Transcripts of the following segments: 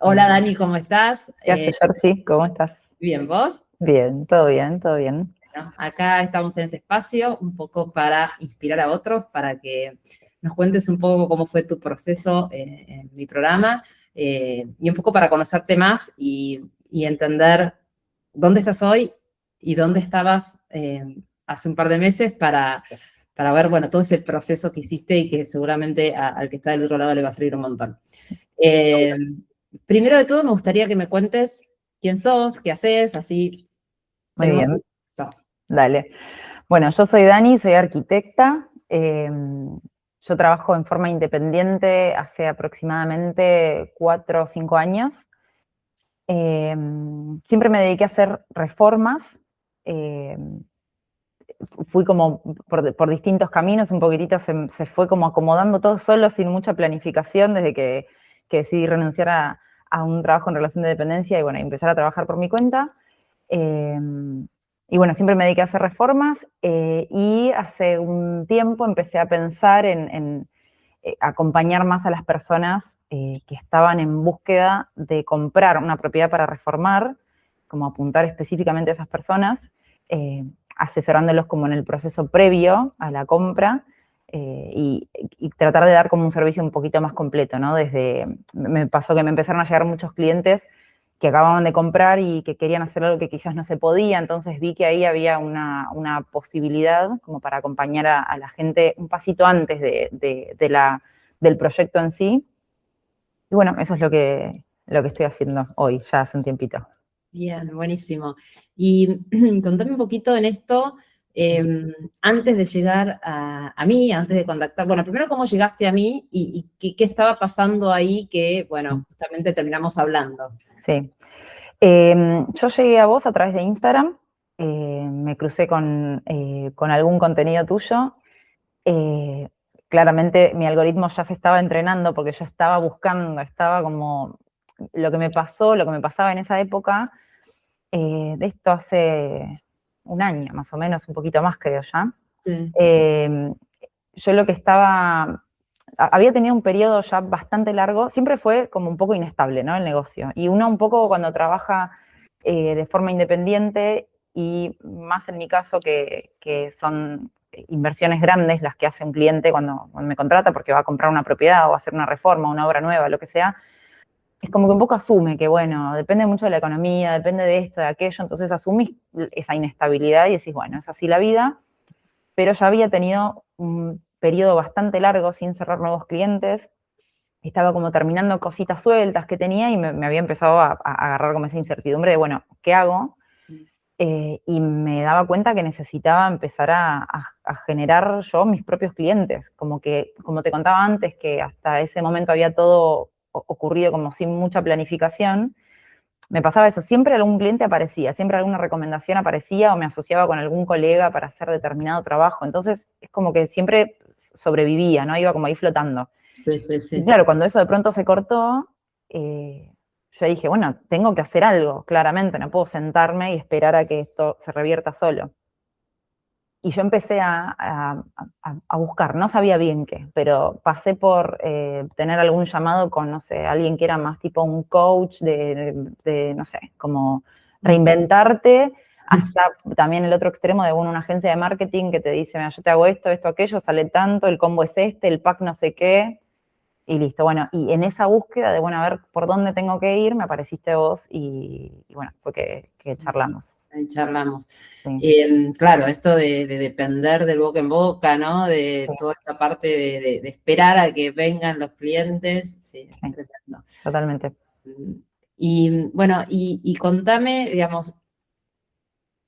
Hola Dani, ¿cómo estás? ¿Qué haces, Jersey? ¿Cómo estás? Bien, ¿vos? Bien, todo bien, todo bien. Bueno, acá estamos en este espacio un poco para inspirar a otros, para que nos cuentes un poco cómo fue tu proceso en mi programa y un poco para conocerte más y entender dónde estás hoy y dónde estabas hace un par de meses para ver, bueno, todo ese proceso que hiciste y que seguramente al que está del otro lado le va a servir un montón. Eh, Primero de todo, me gustaría que me cuentes quién sos, qué haces, así Muy tenemos bien, esto. dale. Bueno, yo soy Dani, soy arquitecta. Yo trabajo en forma independiente hace aproximadamente 4 o 5 años. Eh, Siempre me dediqué a hacer reformas. eh, Fui como por distintos caminos, un poquitito se fue como acomodando todo solo, sin mucha planificación, desde que decidí renunciar a un trabajo en relación de dependencia y bueno, empezar a trabajar por mi cuenta. Eh, y bueno, siempre me dediqué a hacer reformas y hace un tiempo empecé a pensar en acompañar más a las personas que estaban en búsqueda de comprar una propiedad para reformar, como apuntar específicamente a esas personas, eh, asesorándolos como en el proceso previo a la compra y tratar de dar como un servicio un poquito más completo, ¿no? Me pasó que me empezaron a llegar muchos clientes que acababan de comprar y que querían hacer algo que quizás no se podía, entonces vi que ahí había una posibilidad como para acompañar a la gente un pasito antes del proyecto en sí. Y bueno, eso es lo que estoy haciendo hoy, ya hace un tiempito. Bien, buenísimo. Y contame un poquito en esto, eh, antes de llegar a mí, antes de contactar, bueno, primero cómo llegaste a mí y qué estaba pasando ahí que, bueno, justamente terminamos hablando. Sí. Yo llegué a vos a través de Instagram, me crucé con algún contenido tuyo. eh, Claramente mi algoritmo ya se estaba entrenando porque yo estaba buscando, estaba como lo que me pasó, lo que me pasaba en esa época, de esto hace un año más o menos, un poquito más creo ya. Sí. Eh, yo lo que había tenido un periodo ya bastante largo, siempre fue como un poco inestable, ¿no? El negocio. Y uno un poco cuando trabaja de forma independiente y más en mi caso que son inversiones grandes las que hace un cliente cuando me contrata porque va a comprar una propiedad o va a hacer una reforma, una obra nueva, lo que sea, es como que un poco asume que, bueno, depende mucho de la economía, depende de esto, de aquello, entonces asumís esa inestabilidad y decís, bueno, es así la vida, pero ya había tenido un periodo bastante largo sin cerrar nuevos clientes, estaba como terminando cositas sueltas que tenía y me había empezado a agarrar como esa incertidumbre de, bueno, ¿qué hago? Y me daba cuenta que necesitaba empezar a generar yo mis propios clientes, como que, como te contaba antes, que hasta ese momento había todo ocurrido como sin mucha planificación, me pasaba eso, siempre algún cliente aparecía, siempre alguna recomendación aparecía o me asociaba con algún colega para hacer determinado trabajo, entonces es como que siempre sobrevivía, ¿no? Iba como ahí flotando. Sí, sí, Y sí. claro, cuando eso de pronto se cortó, yo dije, bueno, tengo que hacer algo, claramente, no puedo sentarme y esperar a que esto se revierta solo. Y yo empecé a buscar, no sabía bien qué, pero pasé por tener algún llamado con, no sé, alguien que era más tipo un coach no sé, como reinventarte, hasta también el otro extremo de bueno, una agencia de marketing que te dice, mira, yo te hago esto, esto, aquello, sale tanto, el combo es este, el pack no sé qué, y listo. Bueno, y en esa búsqueda de, bueno, a ver por dónde tengo que ir, me apareciste vos y bueno, fue que charlamos. Ahí charlamos. Sí, Claro, esto de depender del boca en boca, ¿no? sí, De toda esta parte de esperar a que vengan los clientes, sí, es sí, tremendo. totalmente. Mm, Y bueno, y contame, digamos,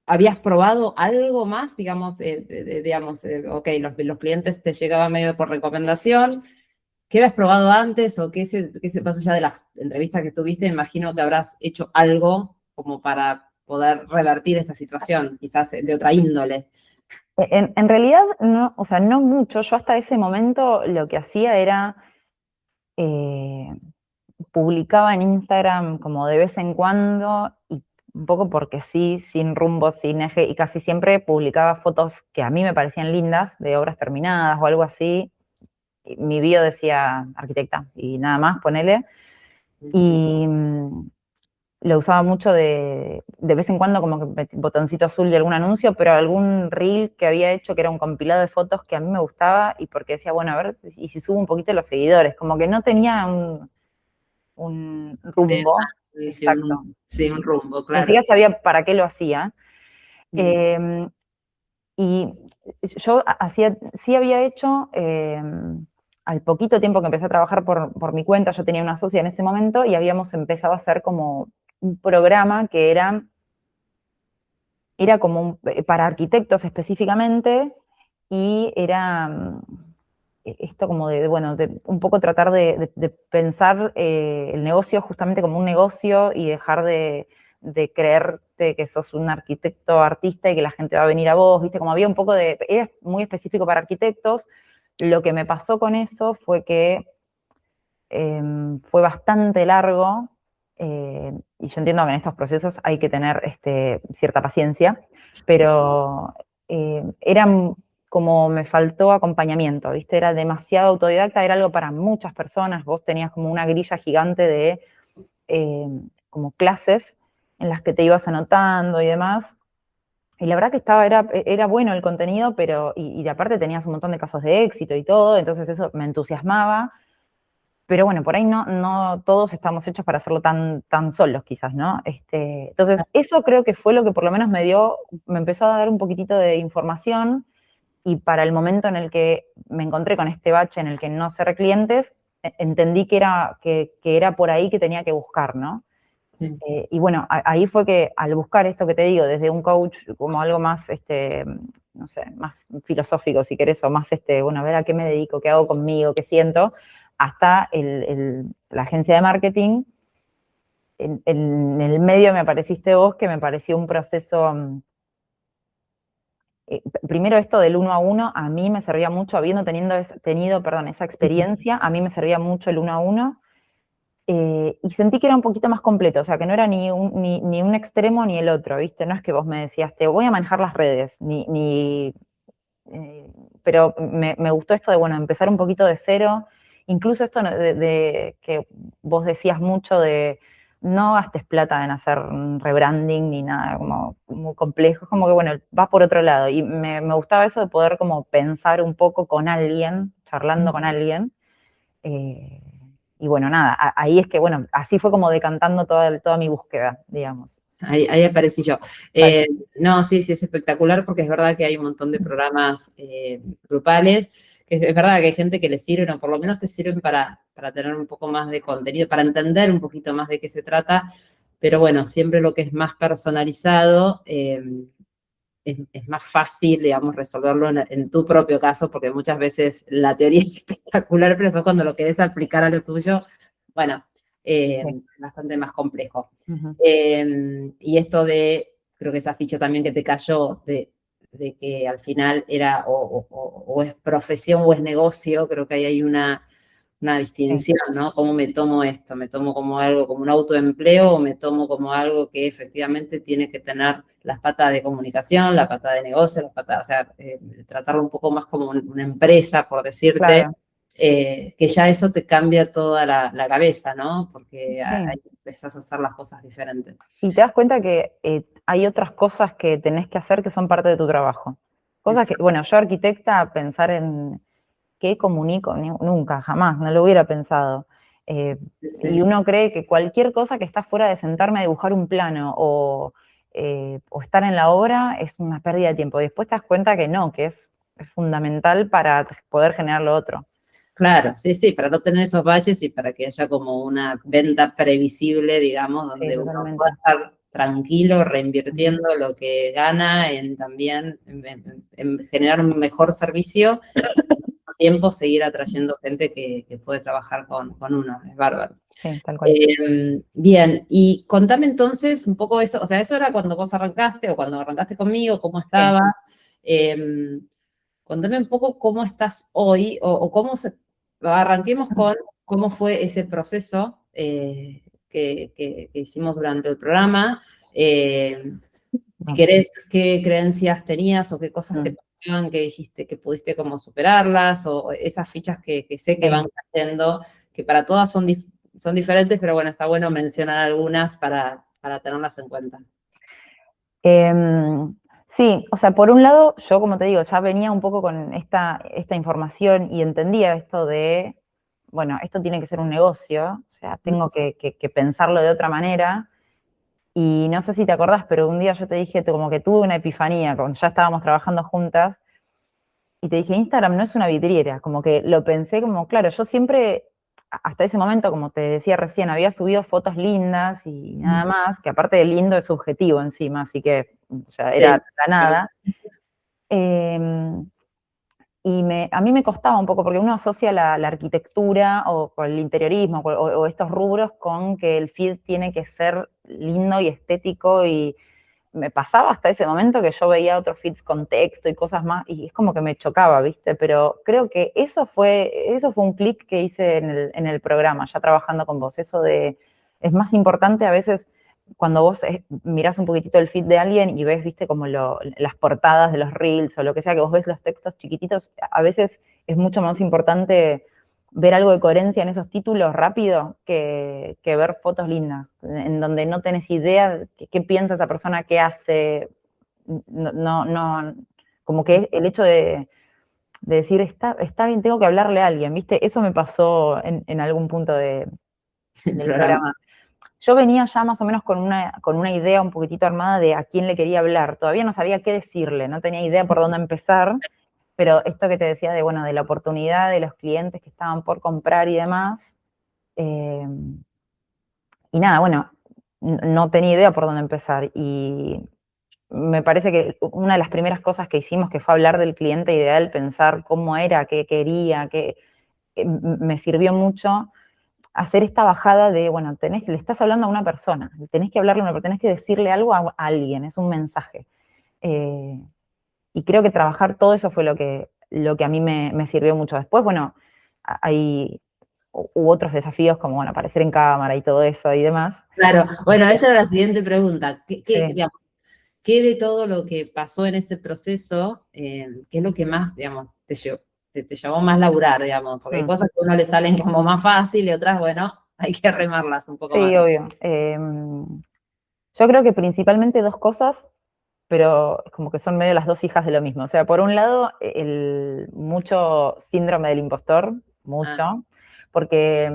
¿habías probado algo más? Digamos, digamos, ok, los clientes te llegaban medio por recomendación. ¿Qué habías probado antes o qué se pasa ya de las entrevistas que tuviste? Imagino que habrás hecho algo como para poder revertir esta situación, quizás de otra índole. En realidad, no, o sea, no mucho. Yo hasta ese momento lo que hacía era eh, publicaba en Instagram como de vez en cuando y un poco porque sí, sin rumbo, sin eje, y casi siempre publicaba fotos que a mí me parecían lindas, de obras terminadas o algo así. Mi bio decía arquitecta y nada más, ponele. Sí, sí. Y, lo usaba mucho de vez en cuando, como que botoncito azul de algún anuncio, pero algún reel que había hecho que era un compilado de fotos que a mí me gustaba y porque decía, bueno, a ver, y si subo un poquito los seguidores, como que no tenía un rumbo. Sí, Exacto. sí, un rumbo, Ni claro. siquiera sabía para qué lo hacía. Mm. Eh, y yo sí había hecho, al poquito tiempo que empecé a trabajar por mi cuenta, yo tenía una socia en ese momento y habíamos empezado a hacer como un programa que era como para arquitectos específicamente y era esto como bueno, de un poco tratar de pensar el negocio justamente como un negocio y dejar de creerte que sos un arquitecto artista y que la gente va a venir a vos, ¿viste? Como había un poco era muy específico para arquitectos. Lo que me pasó con eso fue que fue bastante largo, y yo entiendo que en estos procesos hay que tener cierta paciencia, pero era como me faltó acompañamiento, ¿viste? Era demasiado autodidacta, era algo para muchas personas, vos tenías como una grilla gigante de eh, como clases en las que te ibas anotando y demás, y la verdad que era bueno el contenido, pero, y aparte tenías un montón de casos de éxito y todo, entonces eso me entusiasmaba, pero bueno, por ahí no todos estamos hechos para hacerlo tan solos, quizás, ¿no? Entonces, eso creo que fue lo que por lo menos me empezó a dar un poquitito de información, y para el momento en el que me encontré con este bache en el que no cerré clientes, entendí que era por ahí que tenía que buscar, ¿no? Sí. Y bueno, ahí fue que al buscar esto que te digo, desde un coach como algo más, no sé, más filosófico si querés, o más, bueno, a ver a qué me dedico, qué hago conmigo, qué siento, hasta la agencia de marketing, en el medio me apareciste vos, que me pareció un proceso, primero esto del uno a uno, a mí me servía mucho, habiendo tenido, perdón, esa experiencia, a mí me servía mucho el uno a uno. Y sentí que era un poquito más completo, o sea, que no era ni un extremo ni el otro, ¿viste? No es que vos me decías, te voy a manejar las redes, pero me gustó esto de, bueno, empezar un poquito de cero, incluso esto de que vos decías mucho de no gastes plata en hacer un rebranding ni nada como muy complejo, es como que, bueno, vas por otro lado, y me gustaba eso de poder como pensar un poco con alguien, charlando con alguien, eh, y bueno, nada, ahí es que, bueno, así fue como decantando toda mi búsqueda, digamos. Ahí aparecí yo. Vale. No, sí, sí, es espectacular porque es verdad que hay un montón de programas grupales, que es verdad que hay gente que les sirven, o por lo menos te sirven para tener un poco más de contenido, para entender un poquito más de qué se trata, pero bueno, siempre lo que es más personalizado, es más fácil, digamos, resolverlo en tu propio caso, porque muchas veces la teoría es espectacular, pero después cuando lo querés aplicar a lo tuyo, bueno, Sí. bastante más complejo. Ujú. Y esto de, creo que esa ficha también que te cayó, de que al final era o es profesión o es negocio, creo que ahí hay una Sí, distinción, ¿no? ¿Cómo me tomo esto? ¿Me tomo como algo, como un autoempleo o me tomo como algo que efectivamente tiene que tener las patas de comunicación, la pata de negocio, las patas, o sea, tratarlo un poco más como una empresa, por decirte, claro. que ya eso te cambia toda la cabeza, ¿no? Porque Sí. ahí empezás a hacer las cosas diferentes. Y te das cuenta que hay otras cosas que tenés que hacer que son parte de tu trabajo. Cosas Es- que, bueno, yo arquitecta, pensar en qué comunico, nunca, jamás, no lo hubiera pensado. Eh, y sí. uno cree que cualquier cosa que está fuera de sentarme a dibujar un plano o estar en la obra es una pérdida de tiempo. Y después te das cuenta que no, que es fundamental para poder generar lo otro. Claro, sí, sí, para no tener esos valles y para que haya como una venta previsible, digamos, Sí, donde uno pueda totalmente. estar tranquilo, Ujú. reinvirtiendo lo que gana en también en generar un mejor servicio, y al mismo tiempo seguir atrayendo gente que puede trabajar con uno, es bárbaro. Sí, tal cual. Bien, y contame entonces un poco eso, o sea, eso era cuando vos arrancaste o cuando arrancaste conmigo, cómo Sí. estabas. Eh, Contame un poco cómo estás hoy o cómo se... Arranquemos con cómo fue ese proceso que hicimos durante el programa. Si Vamos. querés, qué creencias tenías o qué cosas te Mm. pasaban que dijiste que pudiste como superarlas o esas fichas que sé que Sí. van cayendo, que para todas son diferentes, pero bueno, está bueno mencionar algunas para tenerlas en cuenta? Sí, o sea, por un lado, yo como te digo, ya venía un poco con esta información y entendía esto de, bueno, esto tiene que ser un negocio, o sea, tengo que pensarlo de otra manera. Y no sé si te acordás, pero un día yo te dije, como que tuve una epifanía, cuando ya estábamos trabajando juntas, y te dije, Instagram no es una vidriera, como que lo pensé como, claro, yo siempre, hasta ese momento, como te decía recién, había subido fotos lindas y nada más, que aparte de lindo es subjetivo encima, así que, o sea, era Sí. la nada. Y a mí me costaba un poco, porque uno asocia la arquitectura o con el interiorismo o estos rubros con que el feed tiene que ser lindo y estético, y me pasaba hasta ese momento que yo veía otros feeds con texto y cosas más, y es como que me chocaba, ¿viste? Pero creo que eso fue un clic que hice en el programa, ya trabajando con vos, eso de, es más importante a veces cuando vos mirás un poquitito el feed de alguien y ves, viste, como las portadas de los reels o lo que sea, que vos ves los textos chiquititos, a veces es mucho más importante ver algo de coherencia en esos títulos rápido que ver fotos lindas, en donde no tenés idea de qué piensa esa persona, qué hace. No, como que el hecho de decir, está bien, tengo que hablarle a alguien, ¿viste? Eso me pasó en algún punto El del programa. programa. Yo venía ya más o menos con una idea un poquitito armada de a quién le quería hablar. Todavía no sabía qué decirle, no tenía idea por dónde empezar, pero esto que te decía de, bueno, de la oportunidad de los clientes que estaban por comprar y demás, eh, y nada, bueno, no tenía idea por dónde empezar. Y me parece que una de las primeras cosas que hicimos, que fue hablar del cliente ideal, pensar cómo era, qué quería, me sirvió mucho hacer esta bajada de, bueno, le estás hablando a una persona, tenés que hablarle, tenés que decirle algo a alguien, es un mensaje. Eh, y creo que trabajar todo eso fue lo que a mí me sirvió mucho. Después, bueno, hay hubo otros desafíos como, bueno, aparecer en cámara y todo eso y demás. Claro, bueno, esa era la siguiente pregunta. Sí. Digamos, ¿qué de todo lo que pasó en ese proceso, qué es lo que más, digamos, te llevó más laburar, digamos? Porque hay Mm. cosas que a uno le salen como más fácil y otras, bueno, hay que remarlas un poco Sí, más. obvio. Yo creo que principalmente dos cosas, pero como que son medio las dos hijas de lo mismo. O sea, por un lado, mucho síndrome del impostor, Ah, mucho, porque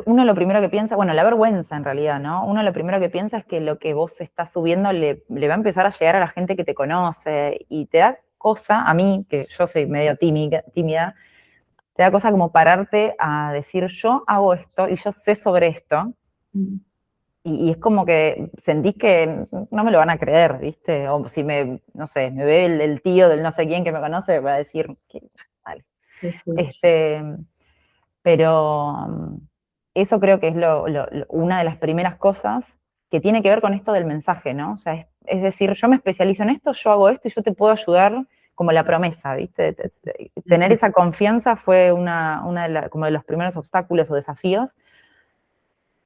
uno lo primero que piensa, bueno, la vergüenza en realidad, ¿no? Uno lo primero que piensa es que lo que vos estás subiendo le va a empezar a llegar a la gente que te conoce, y te da cosa, a mí, que yo soy medio tímida, te da cosa como pararte a decir, yo hago esto y yo sé sobre esto, mm, y es como que sentís que no me lo van a creer, ¿viste? O si no sé, me ve el tío del no sé quién que me conoce, va a decir, vale. sí, sí. Este, pero eso creo que es una de las primeras cosas que tiene que ver con esto del mensaje, ¿no? O sea, es decir, yo me especializo en esto, yo hago esto y yo te puedo ayudar, como la promesa, ¿viste? Sí, Tener sí. esa confianza fue como de los primeros obstáculos o desafíos.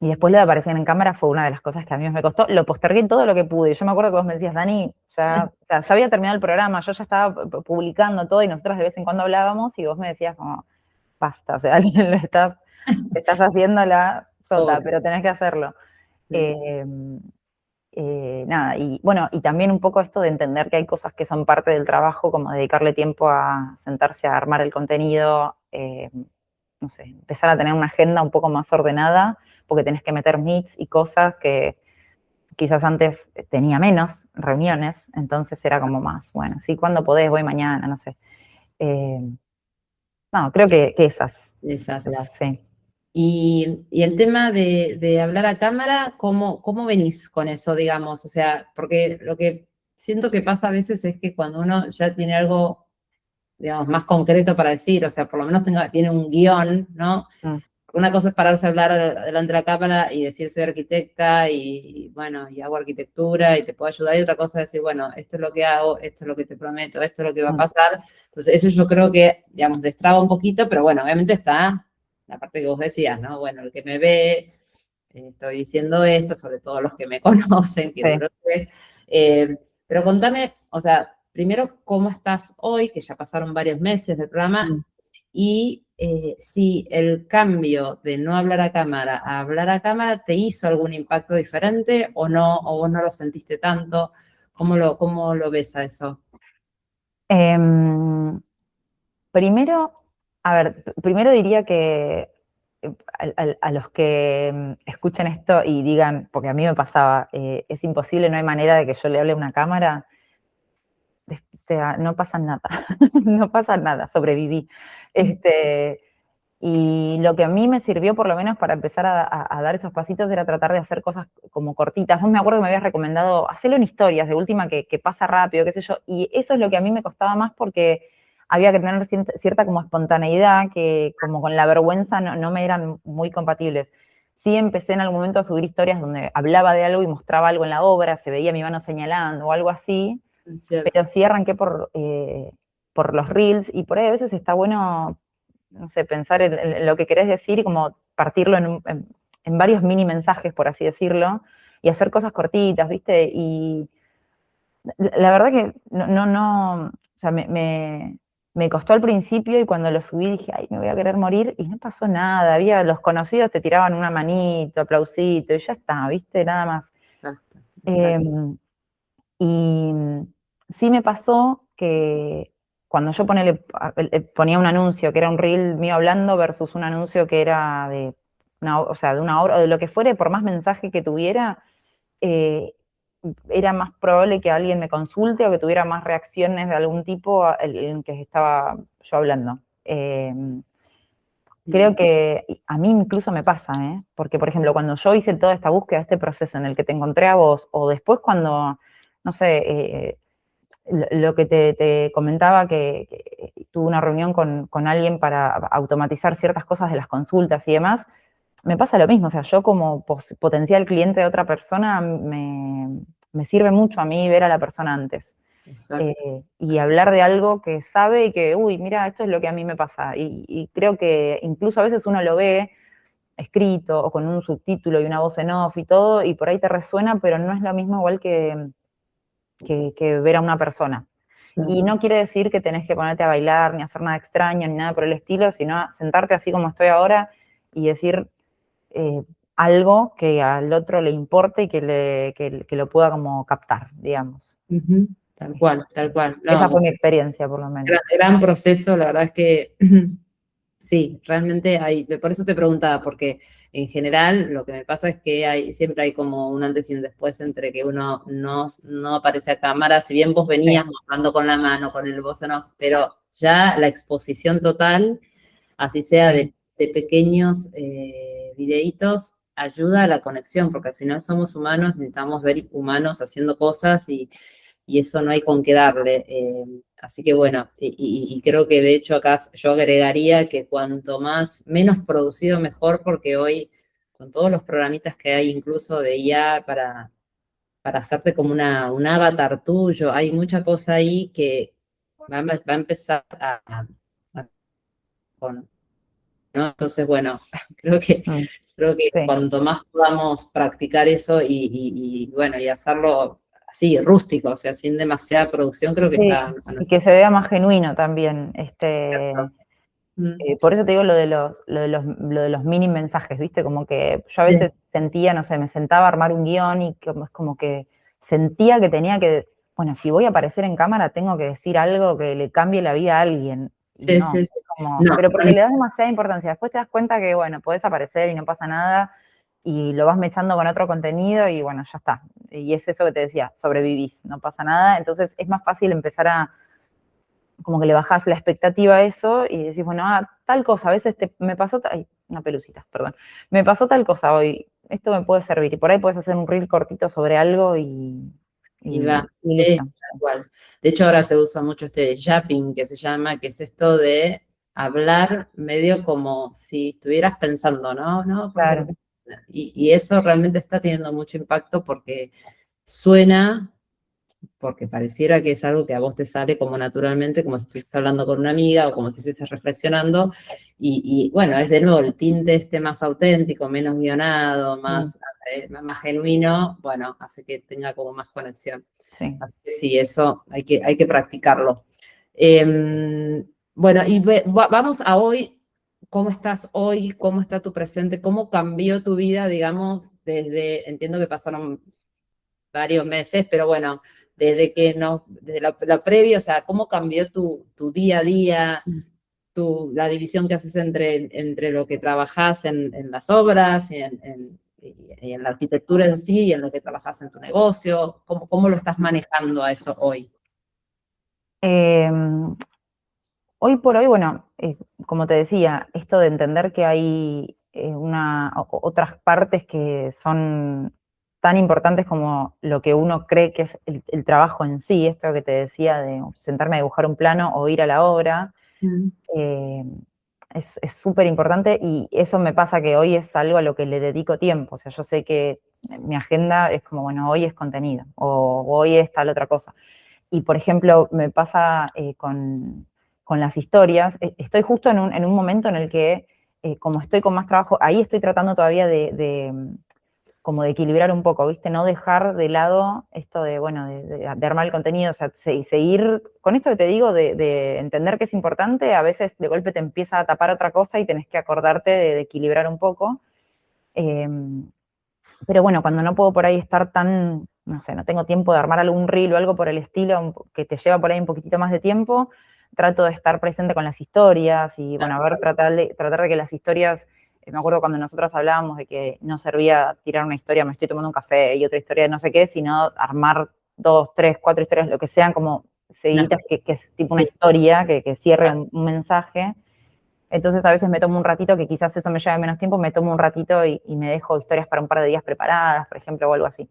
Y después lo de aparecer en cámara fue una de las cosas que a mí me costó. Lo postergué todo lo que pude. Yo me acuerdo que vos me decías, Dani, ya, o sea, ya había terminado el programa, yo ya estaba publicando todo y nosotras de vez en cuando hablábamos y vos me decías como, basta, o sea, alguien estás haciendo la sota, Pobre. pero tenés que hacerlo. Sí, Eh, Nada, y bueno, y también un poco esto de entender que hay cosas que son parte del trabajo, como dedicarle tiempo a sentarse a armar el contenido, no sé, empezar a tener una agenda un poco más ordenada, porque tenés que meter meets y cosas que quizás antes tenía menos reuniones, entonces era como más, bueno, sí, cuando podés, voy mañana, no sé. Eh, no, creo que esas. sí. Y el tema de hablar a cámara, ¿cómo venís con eso, digamos? O sea, porque lo que siento que pasa a veces es que cuando uno ya tiene algo, digamos, más concreto para decir, o sea, por lo menos tiene un guión, ¿no? Mm, Una cosa es pararse a hablar delante de la cámara y decir soy arquitecta y, bueno, y hago arquitectura y te puedo ayudar, y otra cosa es decir, bueno, esto es lo que hago, esto es lo que te prometo, esto es lo que va a mm, pasar. Entonces, eso yo creo que, digamos, destraba un poquito, pero bueno, obviamente está la parte que vos decías, ¿no? Bueno, el que me ve, estoy diciendo esto, sobre todo los que me conocen, que sí. duro es. Pero contame, o sea, primero, ¿cómo estás hoy? Que ya pasaron varios meses del programa, Mm. y si el cambio de no hablar a cámara a hablar a cámara te hizo algún impacto diferente o no, o vos no lo sentiste tanto. ¿Cómo lo ves a eso? Primero, a ver, primero diría que a los que escuchen esto y digan, porque a mí me pasaba, es imposible, no hay manera de que yo le hable a una cámara, o sea, no pasa nada, no pasa nada, sobreviví. Y lo que a mí me sirvió, por lo menos, para empezar a dar esos pasitos era tratar de hacer cosas como cortitas. Vos me acuerdo que me habías recomendado hacerlo en historias, de última que pasa rápido, qué sé yo, y eso es lo que a mí me costaba más porque había que tener cierta como espontaneidad que como con la vergüenza no me eran muy compatibles. Sí empecé en algún momento a subir historias donde hablaba de algo y mostraba algo en la obra, se veía mi mano señalando o algo así, pero sí arranqué por los reels y por ahí a veces está bueno, no sé, pensar en lo que querés decir y como partirlo en varios mini mensajes, por así decirlo, y hacer cosas cortitas, ¿viste? Y la verdad que o sea, me costó al principio y cuando lo subí dije, ay, me voy a querer morir y no pasó nada. Había los conocidos te tiraban una manito, aplausito y ya está, ¿viste? Nada más. Exacto, Eh, exacto. y sí me pasó que cuando yo ponía un anuncio que era un reel mío hablando versus un anuncio que era o sea, de una obra o de lo que fuere, por más mensaje que tuviera, eh, era más probable que alguien me consulte o que tuviera más reacciones de algún tipo en que estaba yo hablando. Creo que a mí incluso me pasa, ¿eh? Porque, por ejemplo, cuando yo hice toda esta búsqueda, este proceso en el que te encontré a vos, o después cuando, no sé, lo que te comentaba que tuve una reunión con alguien para automatizar ciertas cosas de las consultas y demás, me pasa lo mismo, o sea, yo como potencial cliente de otra persona me sirve mucho a mí ver a la persona antes. Exacto. Y hablar de algo que sabe y que, uy, mira, esto es lo que a mí me pasa. Y creo que incluso a veces uno lo ve escrito o con un subtítulo y una voz en off y todo, y por ahí te resuena, pero no es lo mismo igual que ver a una persona. Sí. Y no quiere decir que tenés que ponerte a bailar, ni hacer nada extraño, ni nada por el estilo, sino sentarte así como estoy ahora y decir eh, algo que al otro le importe y que lo pueda como captar, digamos. Ujú. Tal cual, tal cual. Esa No, fue mi experiencia, por lo menos. gran proceso, la verdad es que sí, realmente hay, por eso te preguntaba, porque en general lo que me pasa es que siempre hay como un antes y un después entre que uno no aparece a cámara, si bien vos Sí. venías mostrando con la mano, con el voz en off, pero ya la exposición total, así sea de pequeños videitos, ayuda a la conexión, porque al final somos humanos, necesitamos ver humanos haciendo cosas y eso no hay con qué darle. Así que bueno, y creo que de hecho acá yo agregaría que cuanto menos producido mejor, porque hoy con todos los programitas que hay incluso de IA para hacerte como un avatar tuyo, hay mucha cosa ahí que va a empezar a ¿no? Entonces, bueno, creo que, Mm, creo que sí. cuanto más podamos practicar eso bueno, y hacerlo así, rústico, o sea, sin demasiada producción, creo que Sí, está a y nuestro que se vea más genuino también. cierto. Mm. Por eso te digo lo de los mini mensajes, ¿viste? Como que yo a Sí, veces sentía, no sé, me sentaba a armar un guión y es como que sentía que tenía que, bueno, si voy a aparecer en cámara, tengo que decir algo que le cambie la vida a alguien. Y sí, no, sí, sí. es como, No, pero porque le das demasiada importancia. Después te das cuenta que, bueno, podés aparecer y no pasa nada, y lo vas mechando con otro contenido y bueno, ya está. Y es eso que te decía, sobrevivís, no pasa nada. Entonces es más fácil empezar como que le bajás la expectativa a eso y decís, bueno, tal cosa, a veces me pasó, ay, una pelucita, perdón, me pasó tal cosa hoy, esto me puede servir, y por ahí puedes hacer un reel cortito sobre algo y va, y sí, listo. tal cual. De hecho, ahora se usa mucho este yapping, que se llama, que es esto de hablar medio como si estuvieras pensando, ¿no? ¿No? Porque, Claro, y eso realmente está teniendo mucho impacto porque suena porque pareciera que es algo que a vos te sale como naturalmente, como si estuvieses hablando con una amiga o como si estuvieses reflexionando. Bueno, es de nuevo el tinte este más auténtico, menos guionado, mm, más genuino, bueno, hace que tenga como más conexión. sí. Así que sí, eso hay que practicarlo. Bueno, y vamos a hoy. cómo estás hoy, cómo está tu presente, cómo cambió tu vida, digamos, desde, entiendo que pasaron varios meses, pero bueno, desde que no, desde la previa, o sea, cómo cambió tu día a día, la división que haces entre lo que trabajás en las obras y en la arquitectura en sí y en lo que trabajás en tu negocio, cómo lo estás manejando a eso hoy. Eh, Hoy por hoy, bueno, como te decía, esto de entender que hay otras partes que son tan importantes como lo que uno cree que es el trabajo en sí, esto que te decía de sentarme a dibujar un plano o ir a la obra, Mm. eh, es súper importante y eso me pasa que hoy es algo a lo que le dedico tiempo. O sea, yo sé que mi agenda es como, bueno, hoy es contenido o hoy es tal otra cosa. Y, por ejemplo, me pasa con las historias, estoy justo en un momento en el que, como estoy con más trabajo, ahí estoy tratando todavía como de equilibrar un poco, ¿viste? No dejar de lado esto de, bueno, de armar el contenido, o sea, seguir, con esto que te digo, de entender que es importante, a veces de golpe te empieza a tapar otra cosa y tenés que acordarte de equilibrar un poco. Eh, pero bueno, cuando no puedo por ahí estar tan, no sé, no tengo tiempo de armar algún reel o algo por el estilo que te lleva por ahí un poquitito más de tiempo, trato de estar presente con las historias y, bueno, a ver, tratar de que las historias, me acuerdo cuando nosotros hablábamos de que no servía tirar una historia, me estoy tomando un café y otra historia de no sé qué, sino armar 2, 3, 4 historias, lo que sean como seguiditas, que es tipo una Sí, historia, que cierre un mensaje. Entonces a veces me tomo un ratito, que quizás eso me lleve menos tiempo, me tomo un ratito y me dejo historias para un par de días preparadas, por ejemplo, o algo así.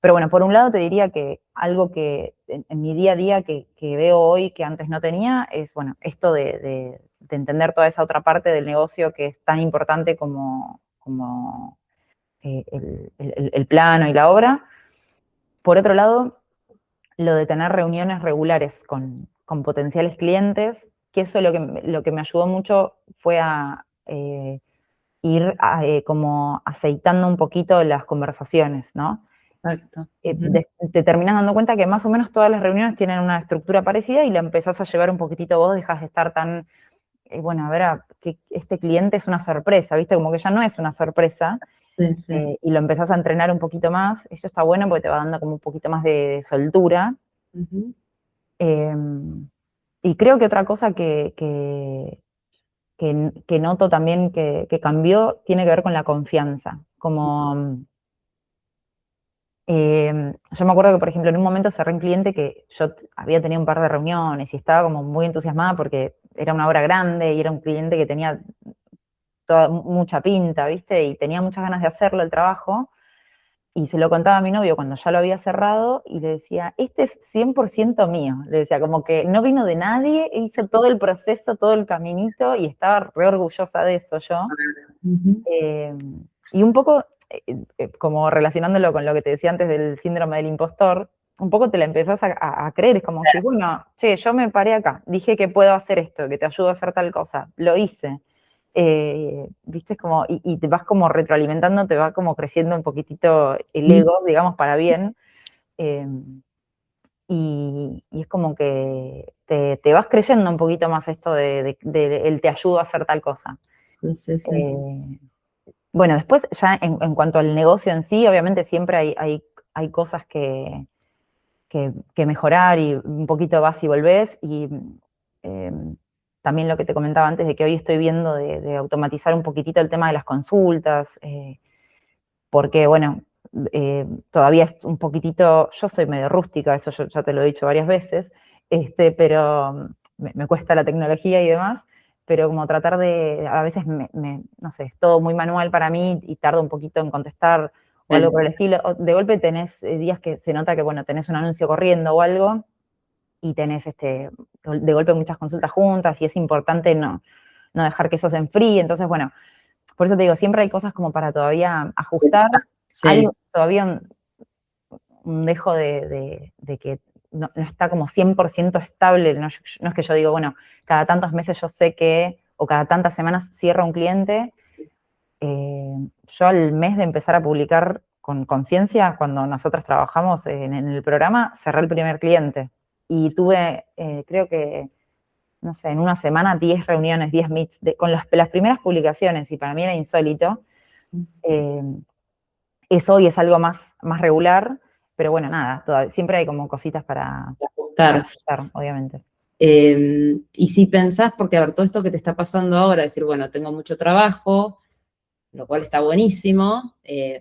Pero bueno, por un lado te diría que algo que en mi día a día que veo hoy que antes no tenía es, bueno, esto de entender toda esa otra parte del negocio que es tan importante como el plano y la obra. Por otro lado, lo de tener reuniones regulares con potenciales clientes, que eso lo que me ayudó mucho fue a ir como aceitando un poquito las conversaciones, ¿no? exacto. Ujú. Te terminas dando cuenta que más o menos todas las reuniones tienen una estructura parecida y la empezás a llevar un poquitito vos, dejas de estar tan, bueno, a ver, que este cliente es una sorpresa, ¿viste? Como que ya no es una sorpresa, Sí, sí. y lo empezás a entrenar un poquito más. Eso está bueno porque te va dando como un poquito más de soltura. Ujú. Eh, y creo que otra cosa que noto también que cambió tiene que ver con la confianza. Como yo me acuerdo que, por ejemplo, en un momento cerré un cliente que yo había tenido un par de reuniones y estaba como muy entusiasmada porque era una obra grande y era un cliente que tenía mucha pinta, ¿viste? Y tenía muchas ganas de hacerlo el trabajo. Y se lo contaba a mi novio cuando ya lo había cerrado y le decía, este es 100% mío. Le decía, como que no vino de nadie, hice todo el proceso, todo el caminito y estaba re orgullosa de eso yo. Ujú. Eh, y un poco, como relacionándolo con lo que te decía antes del síndrome del impostor, un poco te la empezás a creer, es como si, bueno, che, yo me paré acá, dije que puedo hacer esto, que te ayudo a hacer tal cosa, lo hice. Viste, es como, y te vas como retroalimentando, te va como creciendo un poquitito el ego, digamos, para bien. eh, y es como que te vas creyendo un poquito más esto de el te ayudo a hacer tal cosa. Sí, sí, sí. Eh, bueno, después ya en cuanto al negocio en sí, obviamente siempre hay cosas que mejorar y un poquito vas y volvés. Y eh, también lo que te comentaba antes de que hoy estoy viendo de automatizar un poquitito el tema de las consultas, porque bueno, todavía es un poquitito, yo soy medio rústica, eso yo ya te lo he dicho varias veces, pero me cuesta la tecnología y demás, pero como tratar a veces no sé, es todo muy manual para mí y tardo un poquito en contestar o algo Sí. por el estilo. De golpe tenés días que se nota que, bueno, tenés un anuncio corriendo o algo y tenés de golpe muchas consultas juntas y es importante no dejar que eso se enfríe. Entonces, bueno, por eso te digo, siempre hay cosas como para todavía ajustar. Hay Sí, todavía un dejo de que no está como 100% estable. No es que yo digo, bueno, cada tantos meses yo sé que, o cada tantas semanas cierro un cliente. Yo al mes de empezar a publicar con conciencia, cuando nosotros trabajamos en el programa, cerré el primer cliente. Y tuve, creo que no sé, en una semana 10 reuniones, 10 meets, con las primeras publicaciones, y para mí era insólito. Eso hoy es algo más regular, pero bueno, nada, siempre hay como cositas para Ajustar. ajustar, obviamente. Y si pensás, porque a ver, todo esto que te está pasando ahora, decir, bueno, tengo mucho trabajo, lo cual está buenísimo,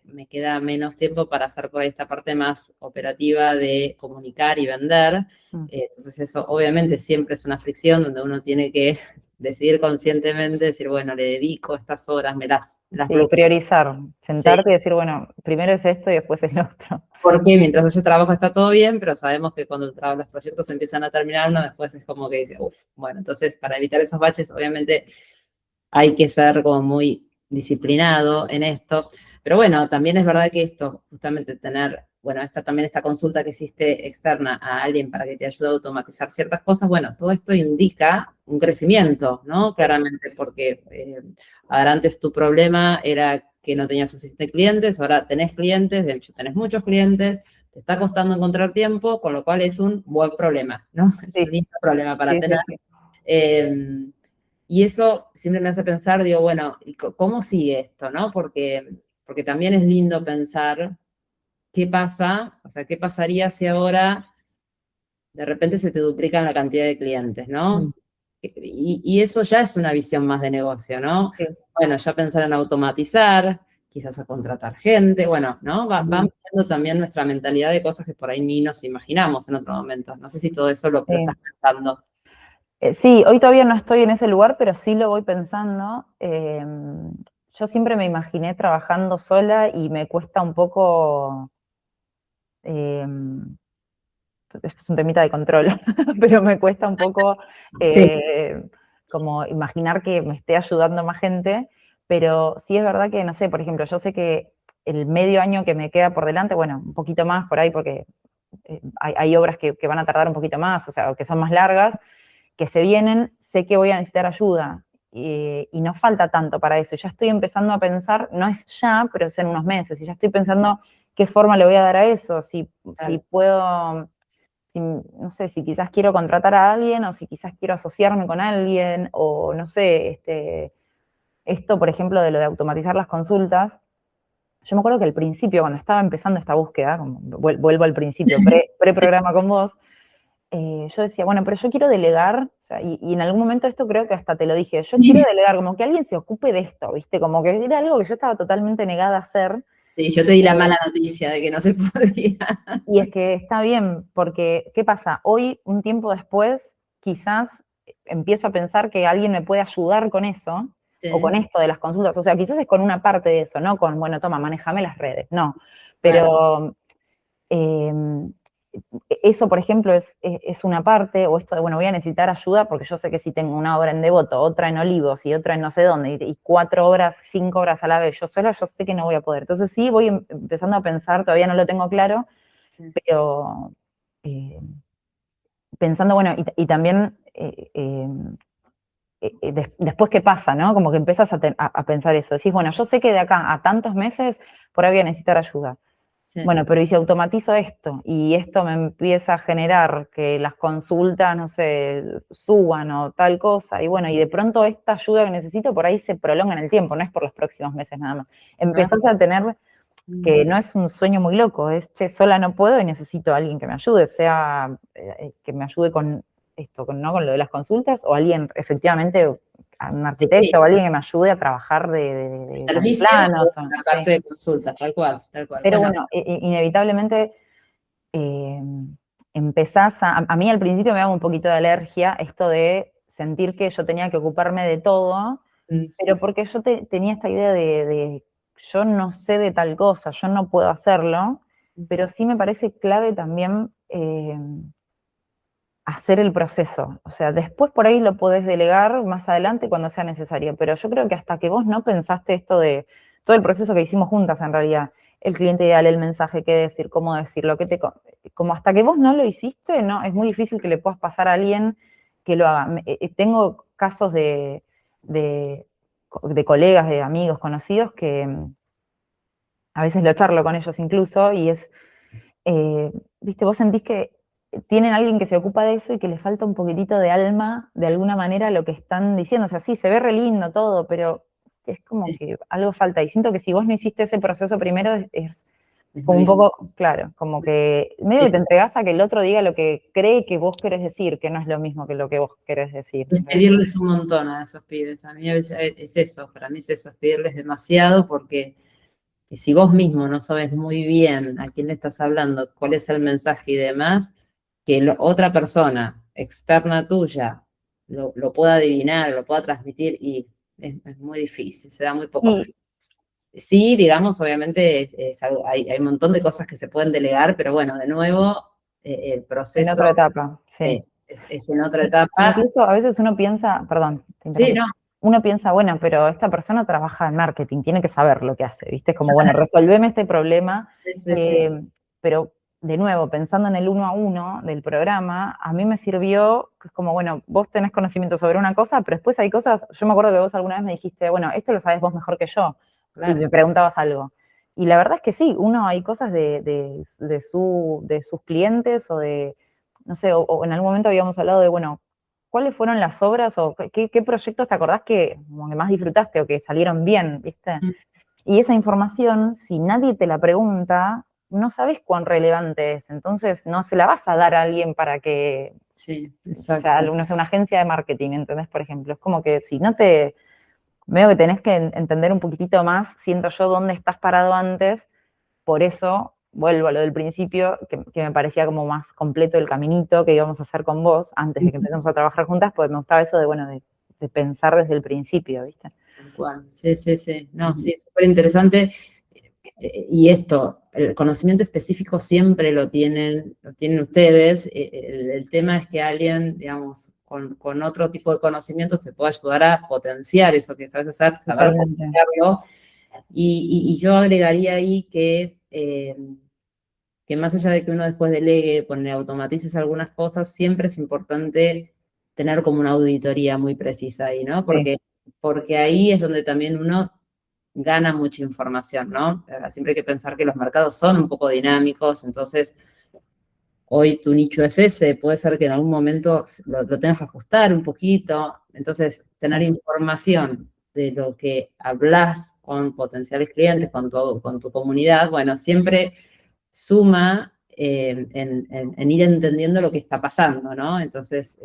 me queda menos tiempo para hacer por ahí esta parte más operativa de comunicar y vender. Entonces eso obviamente siempre es una fricción donde uno tiene que decidir conscientemente, decir, bueno, le dedico estas horas, me las Sí, bloqueo. priorizar, Sí, sentarte y decir, bueno, primero es esto y después es lo otro. porque mientras ese trabajo está todo bien, pero sabemos que cuando los proyectos empiezan a terminar, uno después es como que dice, uff, bueno, entonces para evitar esos baches, obviamente hay que ser como muy disciplinado en esto. Pero bueno, también es verdad que esto, justamente tener, bueno, también esta consulta que hiciste externa a alguien para que te ayude a automatizar ciertas cosas, bueno, todo esto indica un crecimiento, ¿no? Claramente, porque ahora antes tu problema era que no tenías suficientes clientes, ahora tenés clientes, de hecho tenés muchos clientes, te está costando encontrar tiempo, con lo cual es un buen problema, ¿no? Es un Sí, lindo problema para sí, sí, tener. sí. Eh, y eso siempre me hace pensar, digo, bueno, ¿y cómo sigue esto, no? Porque también es lindo pensar qué pasa, o sea, qué pasaría si ahora de repente se te duplican la cantidad de clientes, Mm, ¿no? Y eso ya es una visión más de negocio, ¿no? sí. Bueno, ya pensar en automatizar, quizás a contratar gente, bueno, ¿no? Va cambiando también nuestra mentalidad de cosas que por ahí ni nos imaginamos en otro momento. No sé si todo eso lo Sí. estás pensando. Sí, hoy todavía no estoy en ese lugar, pero sí lo voy pensando. Yo siempre me imaginé trabajando sola y me cuesta un poco, eh, es un temita de control, pero me cuesta un poco Sí, como imaginar que me esté ayudando más gente, pero sí es verdad que, no sé, por ejemplo, yo sé que el medio año que me queda por delante, bueno, un poquito más por ahí porque hay obras que van a tardar un poquito más, o sea, o que son más largas, que se vienen, sé que voy a necesitar ayuda y no falta tanto para eso. Ya estoy empezando a pensar, no es ya, pero es en unos meses, y ya estoy pensando qué forma le voy a dar a eso, si claro. puedo, no sé, si quizás quiero contratar a alguien o si quizás quiero asociarme con alguien o no sé, esto, por ejemplo, de lo de automatizar las consultas. Yo me acuerdo que al principio, cuando estaba empezando esta búsqueda, como vuelvo al principio, pre-programa con vos, yo decía, bueno, pero yo quiero delegar, o sea, y en algún momento esto creo que hasta te lo dije, yo quiero Sí. delegar, como que alguien se ocupe de esto, ¿viste? Como que era algo que yo estaba totalmente negada a hacer. Sí, yo te di la Eh, mala noticia de que no se podía. y es que está bien, porque, ¿qué pasa? Hoy, un tiempo después, quizás empiezo a pensar que alguien me puede ayudar con eso, o con Sí, esto de las consultas, o sea, quizás es con una parte de eso, no con, bueno, toma, manéjame las redes, no, claro. pero eh, eso, por ejemplo, es una parte, o esto de, bueno, voy a necesitar ayuda porque yo sé que si tengo una obra en Devoto, otra en Olivos y otra en no sé dónde, y 4 horas, 5 horas a la vez, yo sola, yo sé que no voy a poder. Entonces sí, voy empezando a pensar, todavía no lo tengo claro, pero eh, pensando, bueno, y también después qué pasa, ¿no? Como que empiezas a pensar eso. Decís, bueno, yo sé que de acá a tantos meses por ahí voy a necesitar ayuda. Sí, Bueno, pero ¿y si automatizo esto? Y esto me empieza a generar que las consultas, no sé, suban o tal cosa. Y bueno, y de pronto esta ayuda que necesito por ahí se prolonga en el tiempo, no es por los próximos meses nada más. ah, Empezás a tener que no es un sueño muy loco, es, che, sola no puedo y necesito a alguien que me ayude, sea que me ayude con esto, ¿no? Con lo de las consultas, o alguien, efectivamente, un sí, arquitecto o alguien que me ayude a trabajar con servicios planos. o la parte Sí. de consulta, tal cual, tal cual. Pero Bueno, bueno, inevitablemente eh, empezás a mí al principio me daba un poquito de alergia esto de sentir que yo tenía que ocuparme de todo, mm, pero porque yo tenía esta idea de yo no sé de tal cosa, yo no puedo hacerlo, pero sí me parece clave también hacer el proceso. O sea, después por ahí lo podés delegar más adelante cuando sea necesario, pero yo creo que hasta que vos no pensaste esto de todo el proceso que hicimos juntas en realidad, el cliente ideal, el mensaje, qué decir, cómo decirlo, como hasta que vos no lo hiciste, no, es muy difícil que le puedas pasar a alguien que lo haga. Tengo casos de, de colegas, de amigos, conocidos, que a veces lo charlo con ellos incluso, y es, viste, vos sentís que tienen a alguien que se ocupa de eso y que le falta un poquitito de alma, de alguna manera, a lo que están diciendo. O sea, sí, se ve re lindo todo, pero es como que algo falta. Y siento que si vos no hiciste ese proceso primero, es Es como muy un difícil. poco, claro, como que medio que te entregás a que el otro diga lo que cree que vos querés decir, que no es lo mismo que lo que vos querés decir. Es pedirles un montón a esos pibes. A mí a veces es eso, para mí es eso, es pedirles demasiado porque si vos mismo no sabes muy bien a quién le estás hablando, cuál es el mensaje y demás, que otra persona externa tuya lo pueda adivinar, lo pueda transmitir y es muy difícil, se da muy poco. Y Sí, digamos, obviamente hay un montón de cosas que se pueden delegar, pero bueno, de nuevo, el en proceso otra etapa, sí. es en otra etapa. Incluso a veces uno piensa, perdón, te Sí, interrumpí, no, uno piensa, bueno, pero esta persona trabaja en marketing, tiene que saber lo que hace, ¿viste? Es como, bueno, resolveme este problema, sí, sí, sí, pero de nuevo, pensando en el 1 a 1 del programa, a mí me sirvió, que es como, bueno, vos tenés conocimiento sobre una cosa, pero después hay cosas, yo me acuerdo que vos alguna vez me dijiste, bueno, esto lo sabés vos mejor que yo, y claro. me preguntabas algo. Y la verdad es que sí, uno hay cosas de sus clientes o de, no sé, o en algún momento habíamos hablado de, bueno, ¿cuáles fueron las obras o qué proyectos te acordás que, como que más disfrutaste o que salieron bien, ¿viste? Mm, Y esa información, si nadie te la pregunta, no sabes cuán relevante es. Entonces, no se la vas a dar a alguien para que, sí, o sea, exacto. no sé, una agencia de marketing, ¿entendés? Por ejemplo, es como que si no te, veo que tenés que entender un poquitito más, siento yo, dónde estás parado antes, por eso vuelvo a lo del principio, que me parecía como más completo el caminito que íbamos a hacer con vos antes de que empecemos a trabajar juntas, pues me gustaba eso de, bueno, de pensar desde el principio, ¿viste? Tal cual. Sí, sí, sí. No, Ujú. sí, súper interesante. Y esto, el conocimiento específico siempre lo tienen ustedes. El tema es que alguien, digamos, con otro tipo de conocimientos te pueda ayudar a potenciar eso que sabes hacer, saber Totalmente. potenciarlo. Y yo agregaría ahí que más allá de que uno después delegue, pone, automatices algunas cosas, siempre es importante tener como una auditoría muy precisa ahí, ¿no? Sí, Porque ahí es donde también uno gana mucha información, ¿no? Siempre hay que pensar que los mercados son un poco dinámicos, entonces hoy tu nicho es ese, puede ser que en algún momento lo tengas que ajustar un poquito, entonces tener sí. información de lo que hablas con potenciales clientes, con tu comunidad, bueno, siempre suma en ir entendiendo lo que está pasando, ¿no? Entonces,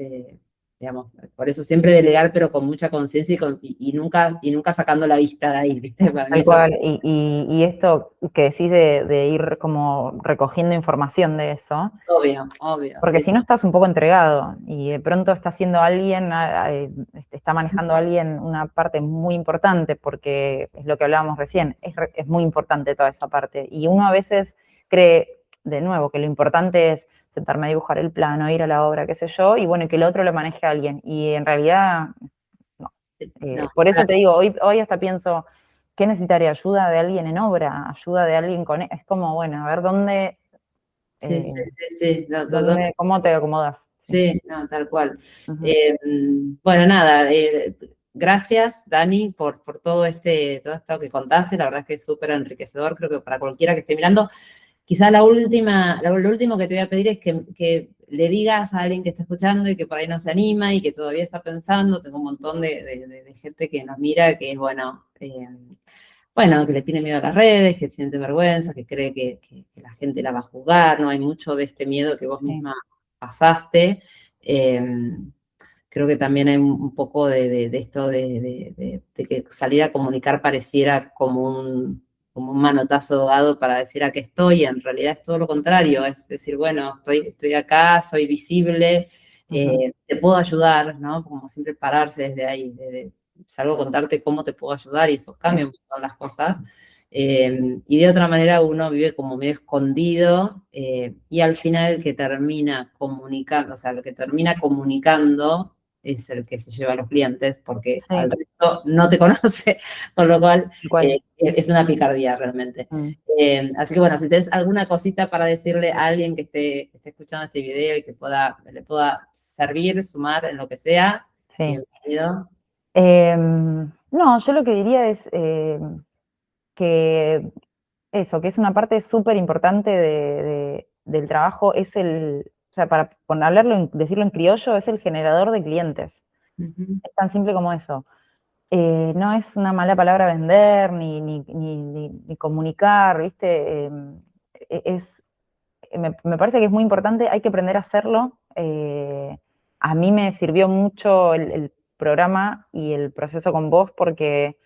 digamos, por eso siempre delegar, pero con mucha conciencia y nunca sacando la vista de ahí, ¿viste? Para mí Tal eso es cual. Y esto que decís de ir como recogiendo información de eso, obvio, obvio, porque sí, si sí. no estás un poco entregado y de pronto está haciendo alguien, está manejando alguien una parte muy importante, porque es lo que hablábamos recién, es muy importante toda esa parte. Y uno a veces cree, de nuevo, que lo importante es sentarme a dibujar el plano, ir a la obra, qué sé yo, y bueno, que el otro lo maneje alguien. Y en realidad, no. No, Por eso te digo, hoy hasta pienso, ¿qué necesitaría? Ayuda de alguien en obra, ayuda de alguien con... Es como, bueno, a ver dónde... sí, sí, eh, sí, sí, no, ¿Cómo te acomodas? Sí. sí, no, tal cual. Ujú. Eh, bueno, nada, gracias, Dani, por todo esto que contaste. La verdad es que es súper enriquecedor, creo que para cualquiera que esté mirando. Quizá lo último que te voy a pedir es que le digas a alguien que está escuchando y que por ahí no se anima y que todavía está pensando. Tengo un montón de gente que nos mira, que es bueno, que le tiene miedo a las redes, que siente vergüenza, que cree que la gente la va a juzgar, ¿no? Hay mucho de este miedo que vos Sí, misma pasaste. Eh, Creo que también hay un poco de esto de que salir a comunicar pareciera como un manotazo dado para decir a qué estoy, y en realidad es todo lo contrario, es decir, bueno, estoy acá, soy visible, ujú, te puedo ayudar, ¿no? Como siempre pararse desde ahí, salgo a contarte cómo te puedo ayudar y eso sí, cambia un poco las cosas. Y de otra manera uno vive como medio escondido y al final el que termina comunicando, o sea, el que termina comunicando es el que se lleva a los clientes porque al sí, resto no te conoce, con lo cual tal cual. es una picardía realmente. Mm, Así que bueno, si tienes alguna cosita para decirle a alguien que esté escuchando este video y que le pueda servir, sumar en lo que sea, sí. bienvenido. No, yo lo que diría es que eso, que es una parte súper importante del trabajo, es o sea, para decirlo en criollo, es el generador de clientes. Es tan simple como eso. No es una mala palabra vender, ni comunicar, ¿viste? Me parece que es muy importante, hay que aprender a hacerlo. A mí me sirvió mucho el programa y el proceso con vos porque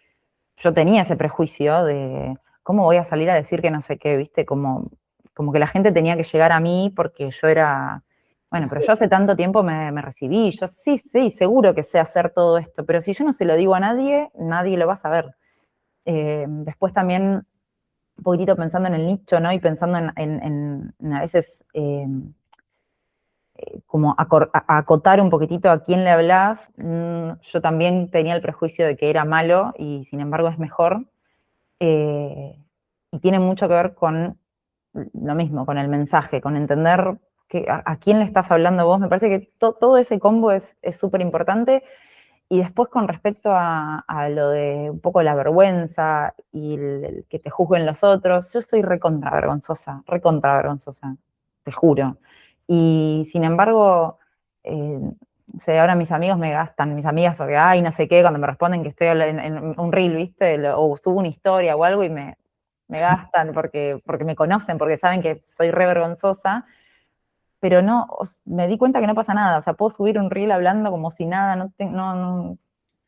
yo tenía ese prejuicio de cómo voy a salir a decir que no sé qué, ¿viste? Como que la gente tenía que llegar a mí porque yo era, bueno, pero yo hace tanto tiempo me recibí, yo sí, seguro que sé hacer todo esto, pero si yo no se lo digo a nadie, nadie lo va a saber. Después también un poquitito pensando en el nicho, ¿no? Y pensando en a veces como acotar un poquitito a quién le hablas. Yo también tenía el prejuicio de que era malo y sin embargo es mejor. Y tiene mucho que ver con lo mismo, con el mensaje, con entender a quién le estás hablando vos. Me parece que todo ese combo es súper importante. Y después con respecto a lo de un poco la vergüenza y el que te juzguen los otros, yo soy recontra vergonzosa, te juro. Y sin embargo, no sé, ahora mis amigos me gastan, mis amigas, porque, ay, no sé qué, cuando me responden que estoy en un reel, ¿viste? O subo una historia o algo y me gastan porque me conocen, porque saben que soy re vergonzosa, pero no, me di cuenta que no pasa nada, o sea, puedo subir un reel hablando como si nada,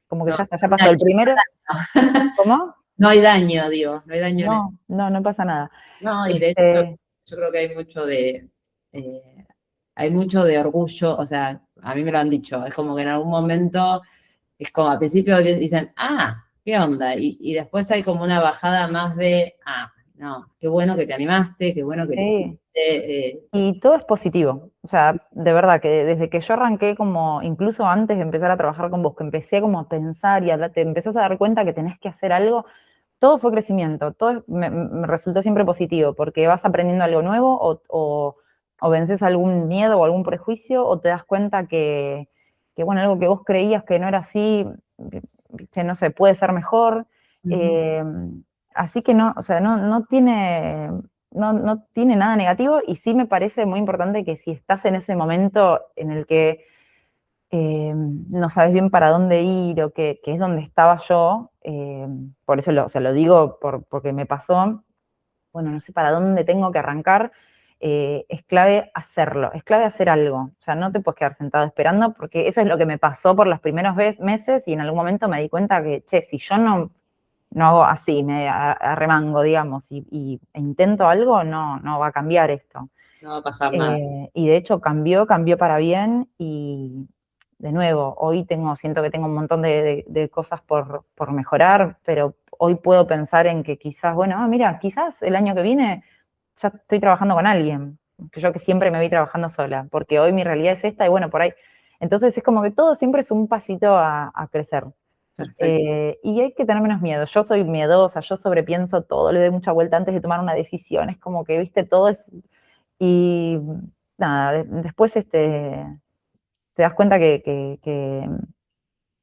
como que No, ya está, ya pasó el primero. ¿Cómo? no hay daño, digo, no hay daño en eso. No pasa nada. No, y de hecho, yo creo que hay mucho de orgullo, o sea, a mí me lo han dicho, es como que en algún momento, es como al principio dicen, ¿qué onda? Y después hay como una bajada más de, no, qué bueno que te animaste, qué bueno que lo Sí. hiciste. Y todo es positivo. O sea, de verdad que desde que yo arranqué como, incluso antes de empezar a trabajar con vos, que empecé como a pensar y te empezás a dar cuenta que tenés que hacer algo, todo fue crecimiento, me resultó siempre positivo, porque vas aprendiendo algo nuevo o vences algún miedo o algún prejuicio o te das cuenta bueno, algo que vos creías que no era así, que no sé, puede ser mejor. Eh, Así que no, o sea, no tiene nada negativo y sí me parece muy importante que si estás en ese momento en el que no sabes bien para dónde ir o que es donde estaba yo, por eso o sea, lo digo porque me pasó, bueno, no sé para dónde tengo que arrancar, es clave hacerlo, es clave hacer algo, o sea, no te puedes quedar sentado esperando porque eso es lo que me pasó por los primeros meses y en algún momento me di cuenta que, che, si yo no hago así, me arremango, digamos, e intento algo, no va a cambiar esto. No va a pasar nada. Y de hecho cambió para bien y de nuevo, hoy siento que tengo un montón de cosas por mejorar, pero hoy puedo pensar en que quizás, bueno, mira, quizás el año que viene ya estoy trabajando con alguien, que yo que siempre me vi trabajando sola, porque hoy mi realidad es esta y bueno, por ahí. Entonces es como que todo siempre es un pasito a crecer. Y hay que tener menos miedo. Yo soy miedosa, yo sobrepienso todo, le doy mucha vuelta antes de tomar una decisión. Es como que, viste, todo es. Y nada, después te das cuenta que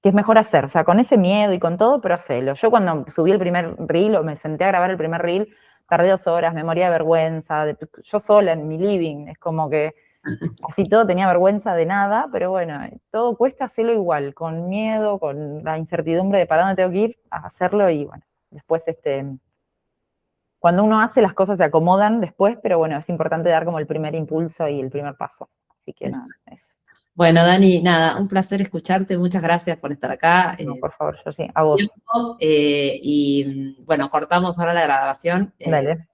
es mejor hacer. O sea, con ese miedo y con todo, pero hacelo. Yo cuando subí el primer reel o me senté a grabar el primer reel, tardé 2 horas, me moría de vergüenza, yo sola en mi living. Es como que así todo tenía vergüenza de nada, pero bueno, todo cuesta hacerlo igual, con miedo, con la incertidumbre de para dónde tengo que ir, a hacerlo y bueno, después cuando uno hace las cosas se acomodan después, pero bueno, es importante dar como el primer impulso y el primer paso. Así que nada, eso. Bueno, Dani, nada, un placer escucharte, muchas gracias por estar acá. No, por favor, yo sí, a vos. Y bueno, cortamos ahora la grabación. Dale.